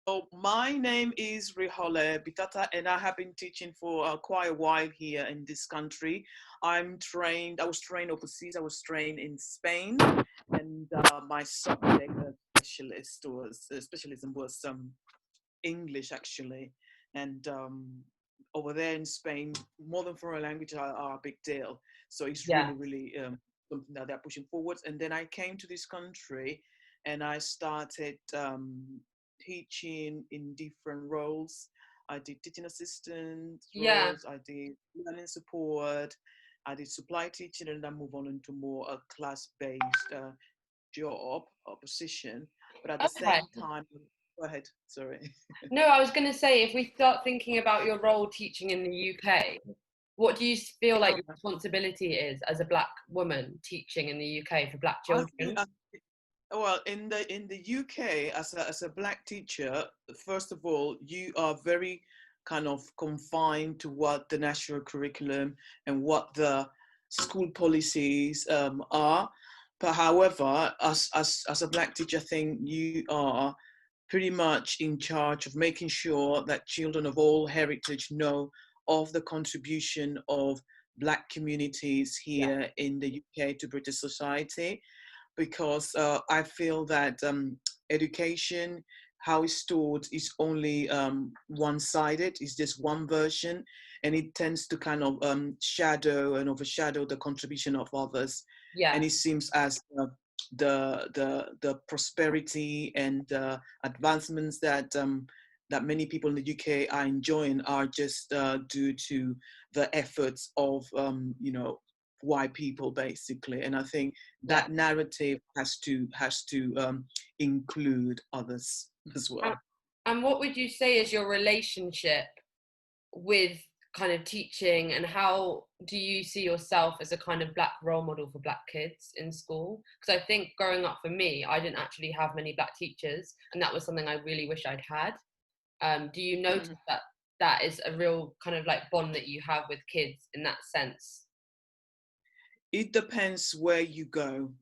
So my name is Rijole Bitata, and I have been teaching for quite a while here in this country. I'm trained. I was trained overseas. I was trained in Spain, and my subject specialism was English actually, and over there in Spain, modern foreign languages are a big deal. So it's Yeah. really something that they're pushing forwards. And then I came to this country, and I started teaching in different roles. I did teaching assistant Yeah. roles. I did learning support. I did supply teaching, and then move on into more a class-based job or position. But at the Okay. same time, go ahead. Sorry. No, I was going to say, if we start thinking about your role teaching in the UK, what do you feel like your responsibility is as a black woman teaching in the UK for black I feel, children? well, in the UK, as a black teacher, first of all, you are very kind of confined to what the national curriculum and what the school policies are. But however, as a black teacher, I think you are pretty much in charge of making sure that children of all heritage know of the contribution of black communities Yeah. here in the UK to British society, because I feel that education, how it's taught, is only one-sided. It's just one version, and it tends to kind of shadow and overshadow the contribution of others. And Yeah. it seems as the prosperity and advancements that many people in the UK are enjoying are just due to the efforts of white people basically. And I think Yeah. that narrative has to include others as And, well. and what would you say is your relationship with kind of teaching, and how do you see yourself as a kind of black role model for black kids in school? Because I think growing up for me, I didn't actually have many black teachers, and that was something I really wish I'd had. Do you notice Mhm. that that is a real kind of like bond that you have with kids in that sense? It depends where you go.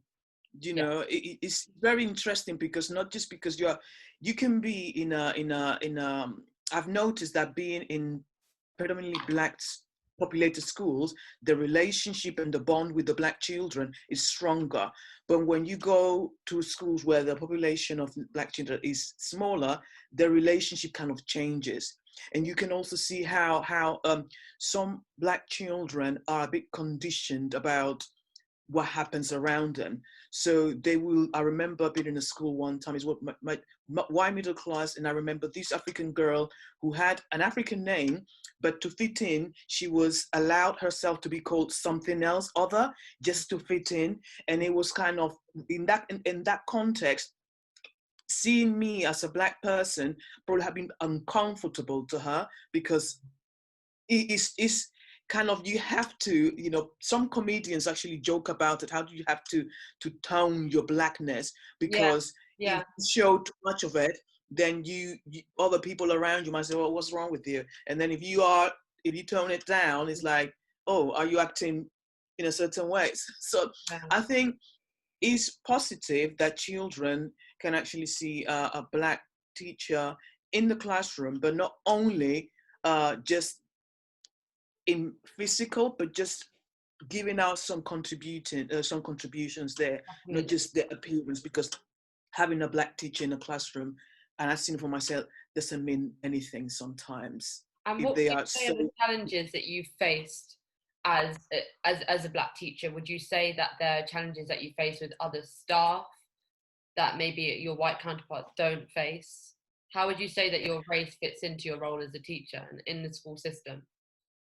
Yeah. It's very interesting because not just because you can be in a I've noticed that being in predominantly black populated schools, the relationship and the bond with the black children is stronger. But when you go to schools where the population of black children is smaller, the relationship kind of changes. And you can also see how some black children are a bit conditioned about what happens around them. So they will, I remember being in a school one time, is what my white middle class, and I remember this African girl who had an African name, but to fit in, she was allowed herself to be called something else other just to fit in. And it was kind of in that context, seeing me as a black person probably have been uncomfortable to her because it's kind of, you have to, some comedians actually joke about it. How do you have to tone your blackness? Yeah. Because if Yeah. you show too much of it, then you other people around you might say, well, what's wrong with you? And then if you tone it down, it's like, oh, are you acting in a certain way? So Yeah. I think it's positive that children can actually see a black teacher in the classroom, but not only just in physical, but just giving out some contributions there, not Definitely. just the appearance. Because having a black teacher in a classroom, and I've seen it for myself, doesn't mean anything sometimes And if what would they you are say so. are the challenges that you faced as a black teacher? Would you say that there are challenges that you face with other staff that maybe your white counterparts don't face? How would you say that your race fits into your role as a teacher and in the school system?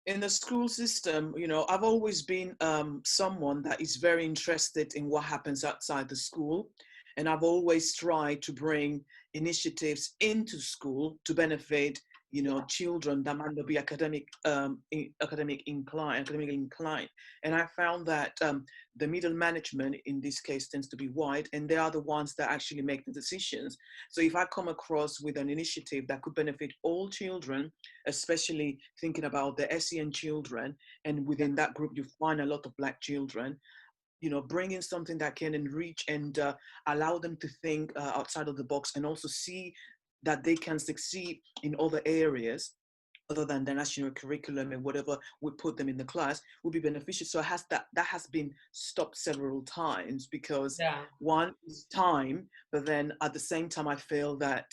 In the school system, I've always been someone that is very interested in what happens outside the school. And I've always tried to bring initiatives into school to benefit, Yeah. children that might not be academically inclined. And I found that the middle management in this case tends to be white, and they are the ones that actually make the decisions. So if I come across with an initiative that could benefit all children, especially thinking about the SEN children, and within that group, you find a lot of black children, bringing something that can enrich and allow them to think outside of the box, and also see that they can succeed in other areas other than the national curriculum and whatever we put them in the class would be beneficial. So it has that has been stopped several times because Yeah. one is time, but then at the same time I feel that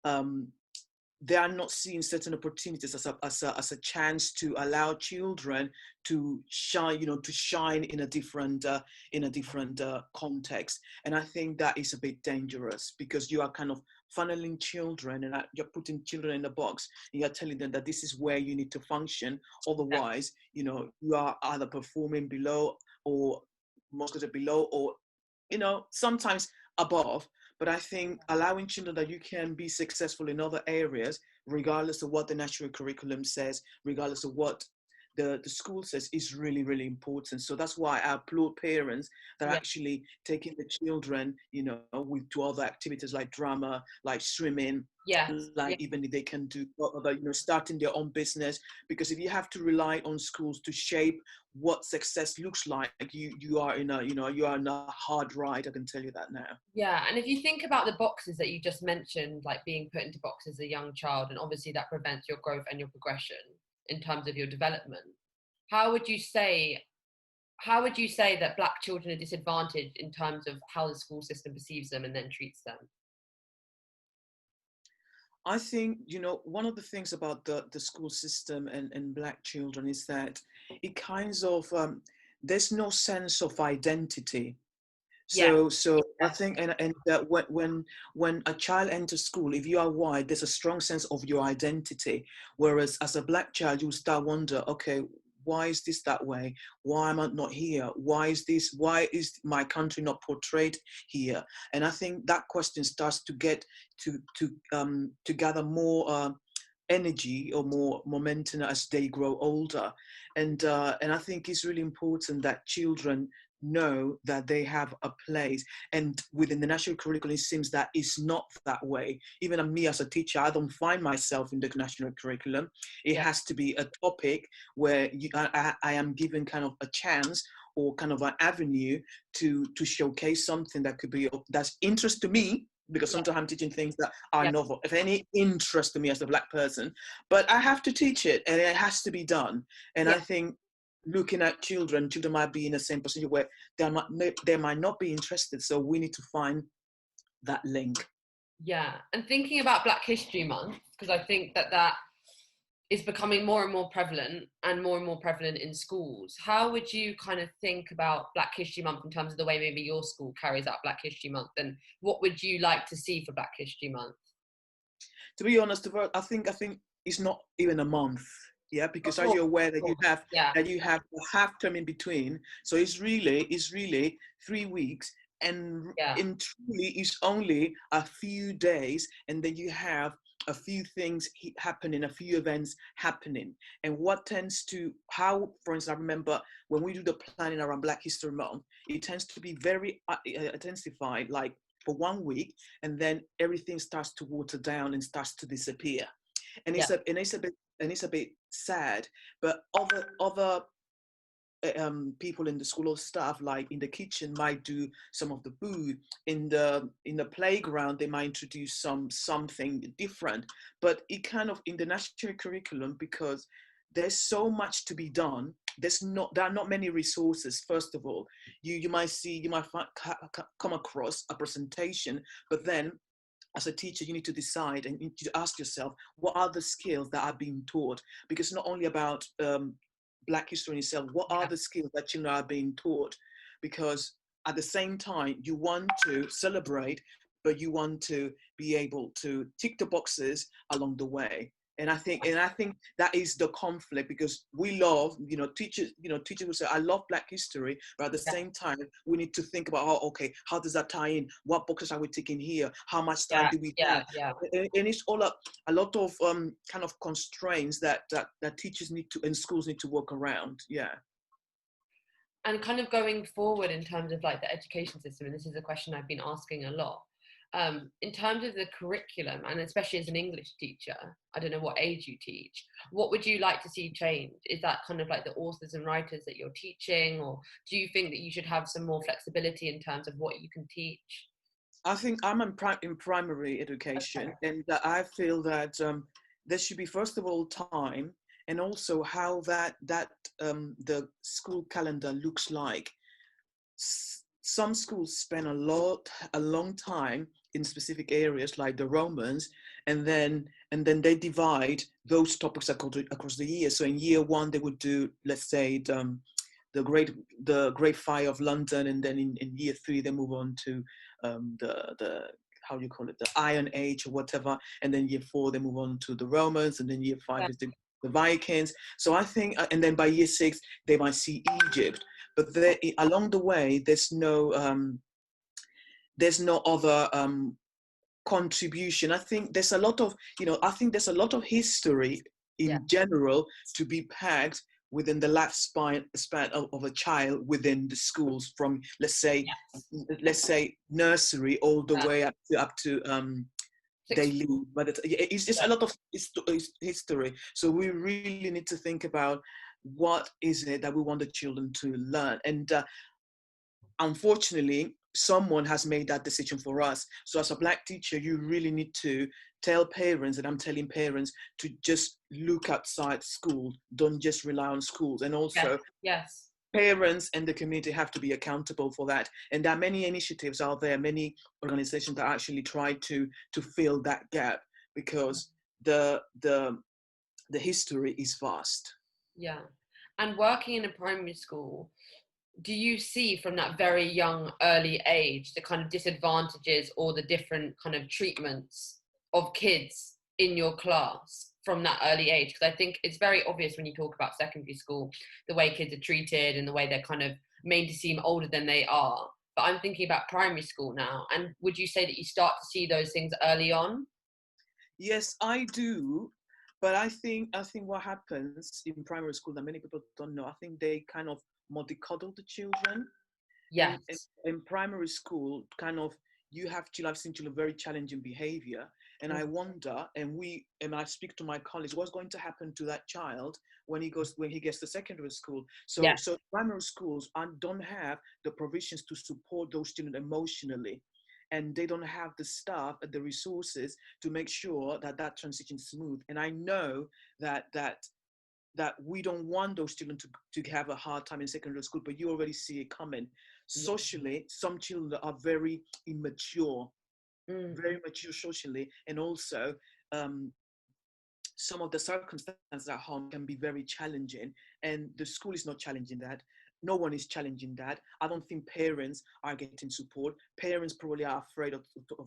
um, they are not seeing certain opportunities as a chance to allow children to shine, to shine in a different context. And I think that is a bit dangerous because you are kind of funneling children and you're putting children in a box and you're telling them that this is where you need to function. Yeah. Otherwise, you are either performing below or most of the below or, sometimes above. But I think allowing children that you can be successful in other areas, regardless of what the national curriculum says, regardless of what the school says, is really, really important. So that's why I applaud parents that are Yeah. actually taking the children, to other activities like drama, like swimming, Yes. like Yeah. even if they can do other, starting their own business. Because if you have to rely on schools to shape what success looks like, you are in a, you are in a hard ride. I can tell you that now. Yeah, and if you think about the boxes that you just mentioned, like being put into boxes as a young child, and obviously that prevents your growth and your progression in terms of your development, how would you say how would you say that black children are disadvantaged in terms of how the school system perceives them and then treats them? I think, one of the things about the school system and Black children is that it kinds of, there's no sense of identity. Yeah, So I yeah, think, and that when a child enters school, if you are white, there's a strong sense of your identity. Whereas as a Black child, you start wonder, okay, why is this that way? Why am I not here? Why is this? Why is my country not portrayed here? And I think that question starts to get to gather more. Energy or more momentum as they grow older, and I think it's really important that children know that they have a place. And within the national curriculum, it seems that it's not that way. Even me as a teacher, I don't find myself in the national curriculum. It yeah, has to be a topic where I am given kind of a chance or kind of an avenue to showcase something that could be that's interest to me, because yeah, sometimes I'm teaching things that are yeah, novel, if any interest to me as a Black person, but I have to teach it and it has to be done. And yeah. I think looking at children might be in the same position where they might not be interested. So we need to find that link. Yeah, and thinking about Black History Month, because I think that that is becoming more and more prevalent in schools. How would you kind of think about Black History Month in terms of the way maybe your school carries out Black History Month, and what would you like to see for Black History Month? To be honest, I think it's not even a month. Yeah, Of because are course, you aware of that you course. have Yeah, a half term in between? So it's really 3 weeks, and yeah, in truly it's only a few days, and then you have a few things happening, a few events happening. And what tends to how, for instance, I remember when we do the planning around Black History Month, it tends to be very intensified, like for 1 week, and then everything starts to water down and starts to disappear. And yeah, it's a bit sad. But other people in the school or staff, like in the kitchen, might do some of the food. In the playground, they might introduce something different. But it kind of in the national curriculum, because there's so much to be done. There are not many resources. First of all, you might come across a presentation, but then as a teacher, you need to decide and you need to ask yourself, what are the skills that are being taught? Because it's not only about Black history in itself, what are yeah, the skills that children are being taught? Because at the same time, you want to celebrate, but you want to be able to tick the boxes along the way. And I think that is the conflict, because we love, teachers will say, I love Black history, but at the yeah, same time, we need to think about, oh, okay, how does that tie in? What boxes are we ticking here? How much time yeah, do we yeah, have? yeah. And it's all a lot of kind of constraints that teachers need to and schools need to work around. Yeah. And kind of going forward in terms of like the education system, and this is a question I've been asking a lot, in terms of the curriculum, and especially as an English teacher, I don't know what age you teach, what would you like to see change? Is that kind of like the authors and writers that you're teaching, or do you think that you should have some more flexibility in terms of what you can teach? I think I'm in primary education, Okay. and I feel that there should be first of all time, and also how the school calendar looks like. Some schools spend a long time in specific areas like the Romans, and then they divide those topics across the year. So in year one they would do, let's say, the great the Great Fire of London, and then in year three they move on to the how do you call it, the Iron Age or whatever, and then year four they move on to the Romans, and then year five Yeah. is the Vikings. So I think, and then by year six they might see Egypt, but there, along the way there's no other contribution. I think there's a lot of, I think there's a lot of history Yeah. in general to be packed within the span of a child within the schools, from Yes. let's say nursery all the Yeah. way up to Six. daily. But it's just a lot of history. So we really need to think about what is it that we want the children to learn. And unfortunately, someone has made that decision for us. So as a Black teacher, you really need to tell parents, and I'm telling parents, to just look outside school. Don't just rely on schools. And Yes. also, Yes. parents and the community have to be accountable for that. And there are many initiatives out there, many organizations that actually try to fill that gap, because the history is vast. Yeah. And working in a primary school, do you see from that very young, early age the kind of disadvantages or the different kind of treatments of kids in your class from that early age? Because I think it's very obvious when you talk about secondary school, the way kids are treated and the way they're kind of made to seem older than they are. But I'm thinking about primary school now. And would you say that you start to see those things early on? Yes, I do. But I think what happens in primary school that many people don't know, I think they kind of mollycoddle the children. In Yes. in primary school, kind of, you have children, I've seen children very challenging behavior. And I Mm. wonder, and I speak to my colleagues, what's going to happen to that child when he gets to secondary school. So Yeah. so primary schools don't have the provisions to support those students emotionally, and they don't have the staff and the resources to make sure that that transition is smooth. And I know that we don't want those children to have a hard time in secondary school, but you already see it coming. Yeah. Socially, some children are very immature, Mm. very mature socially, and also um, some of the circumstances at home can be very challenging, and the school is not challenging that. No one is challenging that. I don't think parents are getting support. Parents probably are afraid of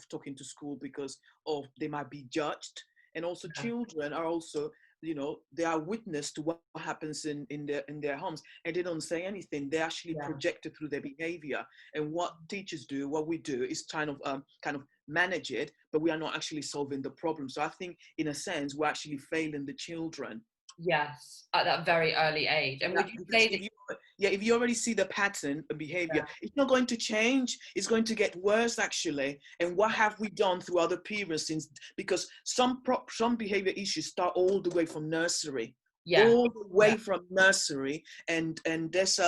talking to school because of they might be judged. And also Yeah. children are also, they are witness to what happens in their homes, and they don't say anything. They actually Yeah. project it through their behavior. And what teachers do, what we do, is kind of manage it, but we are not actually solving the problem. So I think, in a sense, we're actually failing the children. Yes. At that very early age. And Yeah, would you because say that? if you already see the pattern of behavior, Yeah. it's not going to change. It's going to get worse, actually. And what have we done through other periods since? Because some behavior issues start all the way from nursery, Yeah. all the Yeah. way from nursery, and there's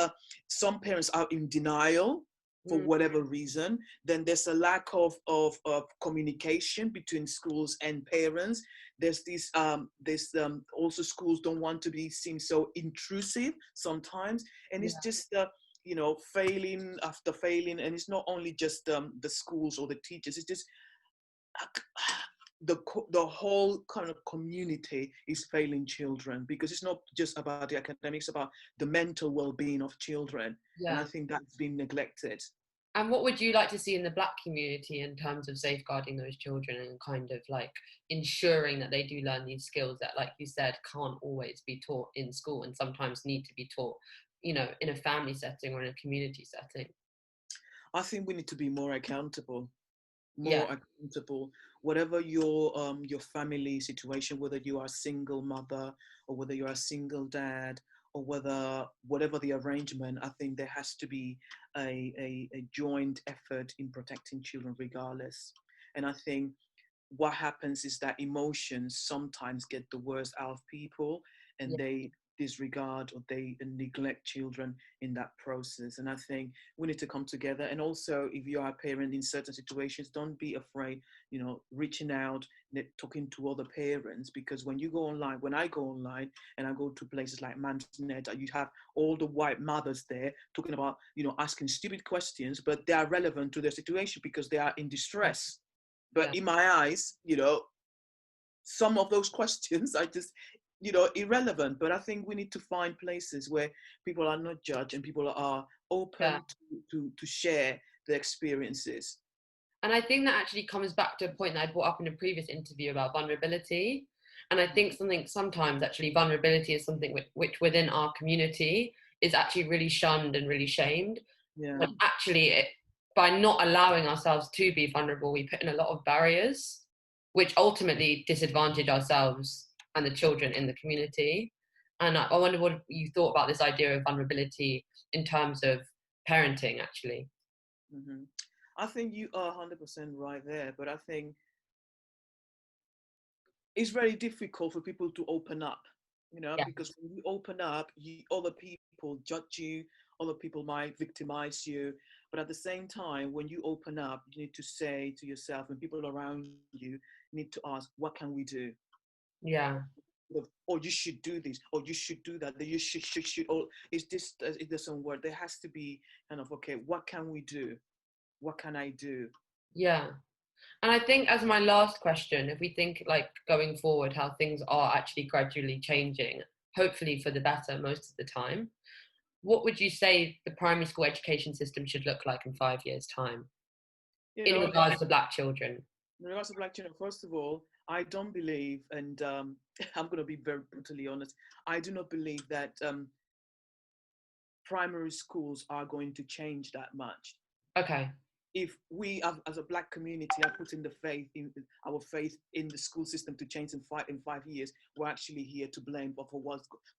some parents are in denial for Mm. whatever reason. Then there's a lack of communication between schools and parents. There's also schools don't want to be seen so intrusive sometimes, and it's Yeah. just failing after failing. And it's not only just the schools or the teachers, it's just the whole kind of community is failing children, because it's not just about the academics, about the mental well-being of children. And I Yeah. think that's been neglected. And what would you like to see in the Black community in terms of safeguarding those children and kind of like ensuring that they do learn these skills that, like you said, can't always be taught in school and sometimes need to be taught, in a family setting or in a community setting? I think we need to be more accountable, Yeah. whatever your family situation, whether you are a single mother or whether you're a single dad, or whatever the arrangement. I think there has to be a joint effort in protecting children regardless. And I think what happens is that emotions sometimes get the worst out of people, and Yeah. disregard or they neglect children in that process. And I think we need to come together. And also, if you are a parent in certain situations, don't be afraid, reaching out, talking to other parents, because when you go online, when I go online and I go to places like Mannet, you have all the white mothers there talking about, asking stupid questions, but they are relevant to their situation because they are in distress. Yeah. But in my eyes, some of those questions are just, irrelevant. But I think we need to find places where people are not judged and people are open to share their experiences. And I think that actually comes back to a point that I brought up in a previous interview about vulnerability. And I think sometimes actually vulnerability is something which within our community is actually really shunned and really shamed. Yeah. But actually, by not allowing ourselves to be vulnerable, we put in a lot of barriers, which ultimately disadvantage ourselves and the children in the community. And I wonder what you thought about this idea of vulnerability in terms of parenting, actually. Mm-hmm. I think you are 100% right there, but I think it's very difficult for people to open up, because when you open up, other people judge you, other people might victimize you. But at the same time, when you open up, you need to say to yourself and people around you need to ask, what can we do? Yeah. Or you should do this, or you should do that, you should, or it's just, it doesn't work. There has to be kind of, okay, what can we do? What can I do? Yeah. And I think as my last question, if we think like going forward, how things are actually gradually changing, hopefully for the better most of the time, what would you say the primary school education system should look like in 5 years' time in regards to Black children? In regards to Black children, first of all, I don't believe, and I'm going to be very brutally honest, I do not believe that primary schools are going to change that much. Okay. If we, as a Black community, are putting our faith in the school system to change in 5 years, we're actually here to blame for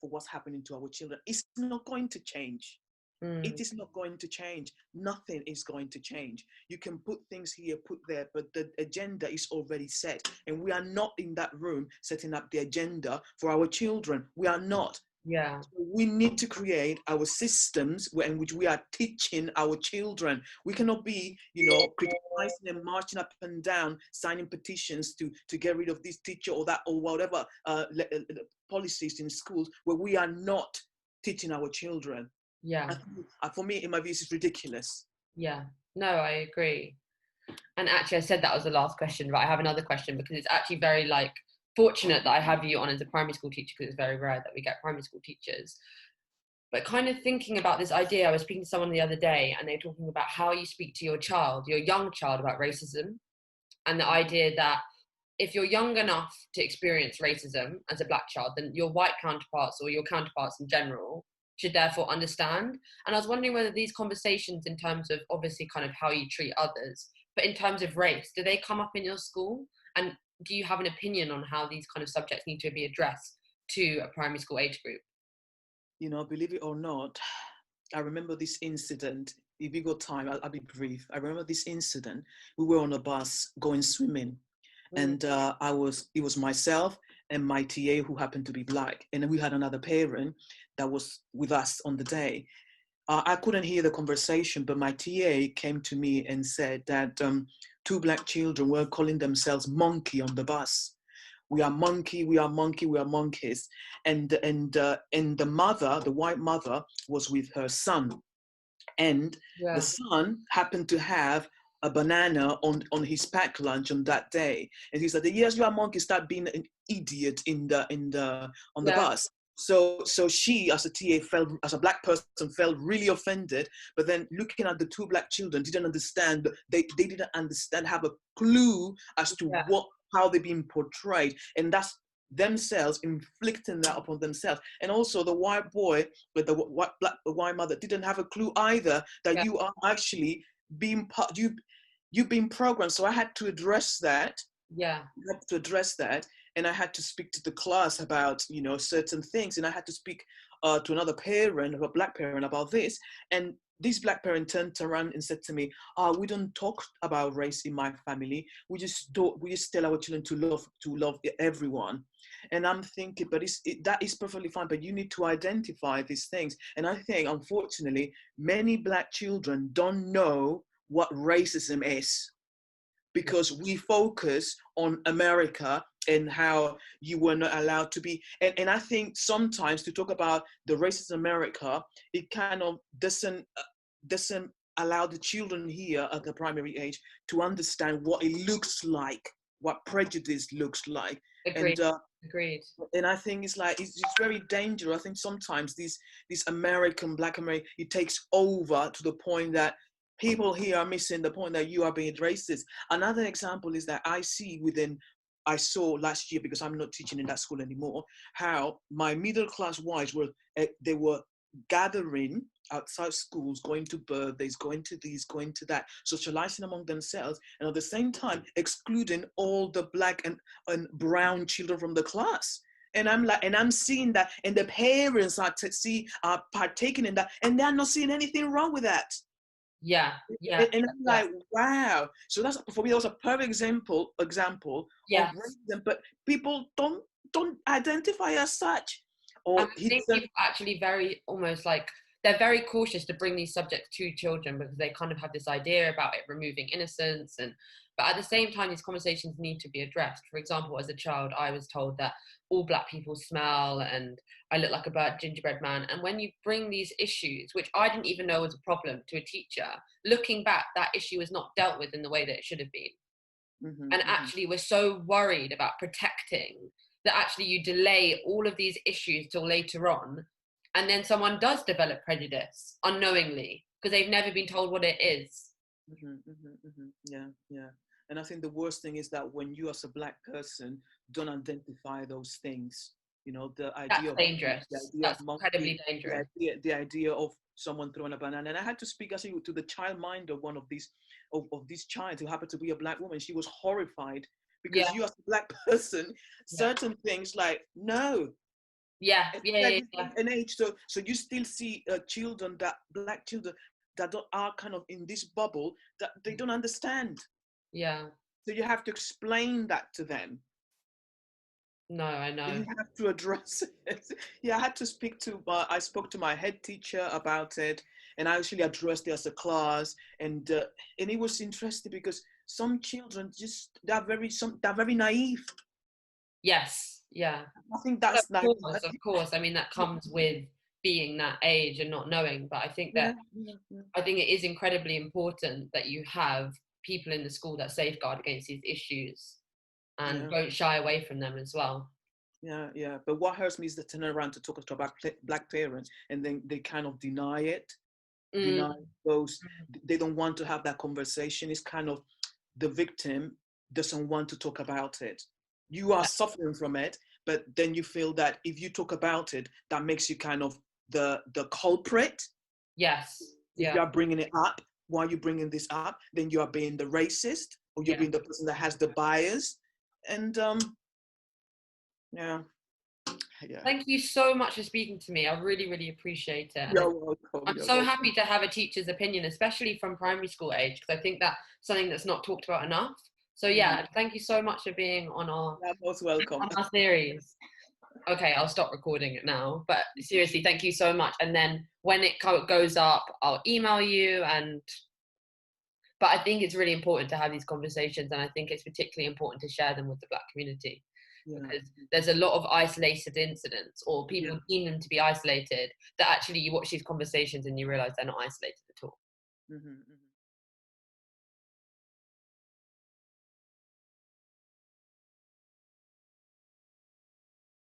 what's happening to our children. It's not going to change. It is not going to change. Nothing is going to change. You can put things here, put there, but the agenda is already set. And we are not in that room setting up the agenda for our children. We are not. Yeah. So we need to create our systems in which we are teaching our children. We cannot be, criticizing and marching up and down, signing petitions to get rid of this teacher or that or whatever policies in schools where we are not teaching our children. Yeah. For me, in my views, it's ridiculous. Yeah. No, I agree. And actually, I said that was the last question, but I have another question because it's actually very fortunate that I have you on as a primary school teacher because it's very rare that we get primary school teachers. But kind of thinking about this idea, I was speaking to someone the other day and they're talking about how you speak to your young child about racism, and the idea that if you're young enough to experience racism as a Black child, then your white counterparts or your counterparts in general should therefore understand. And I was wondering whether these conversations in terms of obviously kind of how you treat others, but in terms of race, do they come up in your school? And do you have an opinion on how these kind of subjects need to be addressed to a primary school age group? Believe it or not, I remember this incident. If you got time, I'll be brief. I remember this incident. We were on a bus going swimming, and it was myself and my TA who happened to be Black, and then we had another parent that was with us on the day. I couldn't hear the conversation, but my TA came to me and said that two Black children were calling themselves monkey on the bus. We are monkey, we are monkey, we are monkeys. And the mother, the white mother, was with her son. And the son happened to have a banana on his packed lunch on that day. And he said, yes, you are monkey, start being an idiot on the bus. So she, as a TA, as a Black person, felt really offended. But then looking at the two Black children, didn't understand. They didn't understand, have a clue as to how they're being portrayed, and that's themselves inflicting that upon themselves. And also the white boy with the white mother didn't have a clue either that you are actually being you've been programmed. So I had to address that. I had to address that. And I had to speak to the class about, certain things. And I had to speak to another parent, a black parent, about this, and this black parent turned around and said to me, we don't talk about race in my family. We just don't, we just tell our children to love everyone. And I'm thinking, but that is perfectly fine, but you need to identify these things. And I think, unfortunately, many black children don't know what racism is, because we focus on America and how you were not allowed to be. And I think sometimes to talk about the racist America, it kind of doesn't allow the children here at the primary age to understand what it looks like, what prejudice looks like. Agreed. And Agreed. and I think it's like it's very dangerous. I think sometimes this American, black American, it takes over to the point that people here are missing the point that you are being racist. Another example is that I saw last year, because I'm not teaching in that school anymore, how my middle class wives they were gathering outside schools, going to birthdays, going to this, going to that, socializing among themselves, and at the same time excluding all the black and brown children from the class. And I'm seeing that, and the parents are partaking in that, and they're not seeing anything wrong with that. Yeah, yeah. And I'm like, wow. So that's, for me, that was a perfect example of Yes. racism, but people don't identify as such. Or And I think people are actually they're very cautious to bring these subjects to children because they kind of have this idea about it removing innocence, but at the same time these conversations need to be addressed. For example, as a child I was told that all black people smell and I look like a burnt gingerbread man, and when you bring these issues, which I didn't even know was a problem, to a teacher, looking back, that issue was not dealt with in the way that it should have been. And actually we're so worried about protecting that actually you delay all of these issues till later on, and then someone does develop prejudice unknowingly because they've never been told what it is. Yeah, yeah. And I think the worst thing is that when you as a black person don't identify those things, the idea That's dangerous. That's incredibly dangerous. the idea of someone throwing a banana. And I had to speak actually to the childminder of one of these of this child who happened to be a black woman. She was horrified because you as a black person, certain things like no. An age. So you still see black children that are kind of in this bubble that they don't understand. Yeah. So you have to explain that to them. No, I know. You have to address it. Yeah, I spoke to my head teacher about it, and I actually addressed it as a class, and it was interesting because some children they're very naive. Yes, yeah. I think that's of course. I mean, that comes with being that age and not knowing. But I think that I think it is incredibly important that you have people in the school that safeguard against these issues and don't shy away from them as well. Yeah, yeah. But what hurts me is the turn around to talk about black parents, and then they kind of deny it. Deny those. They don't want to have that conversation. It's kind of the victim doesn't want to talk about it. You are suffering from it, but then you feel that if you talk about it, that makes you kind of the culprit. Yes. If you are bringing it up, why are you bringing this up? Then you are being the racist, or you're being the person that has the bias. And yeah. Thank you so much for speaking to me. I really, really appreciate it. You're welcome. I'm so happy to have a teacher's opinion, especially from primary school age, because I think that's something that's not talked about enough. So thank you so much for being on our most welcome on our series. Okay, I'll stop recording it now. But seriously, thank you so much. And then when it goes up, I'll email you. But I think it's really important to have these conversations, and I think it's particularly important to share them with the Black community. Because there's a lot of isolated incidents, or people deem them to be isolated, that actually you watch these conversations and you realize they're not isolated at all.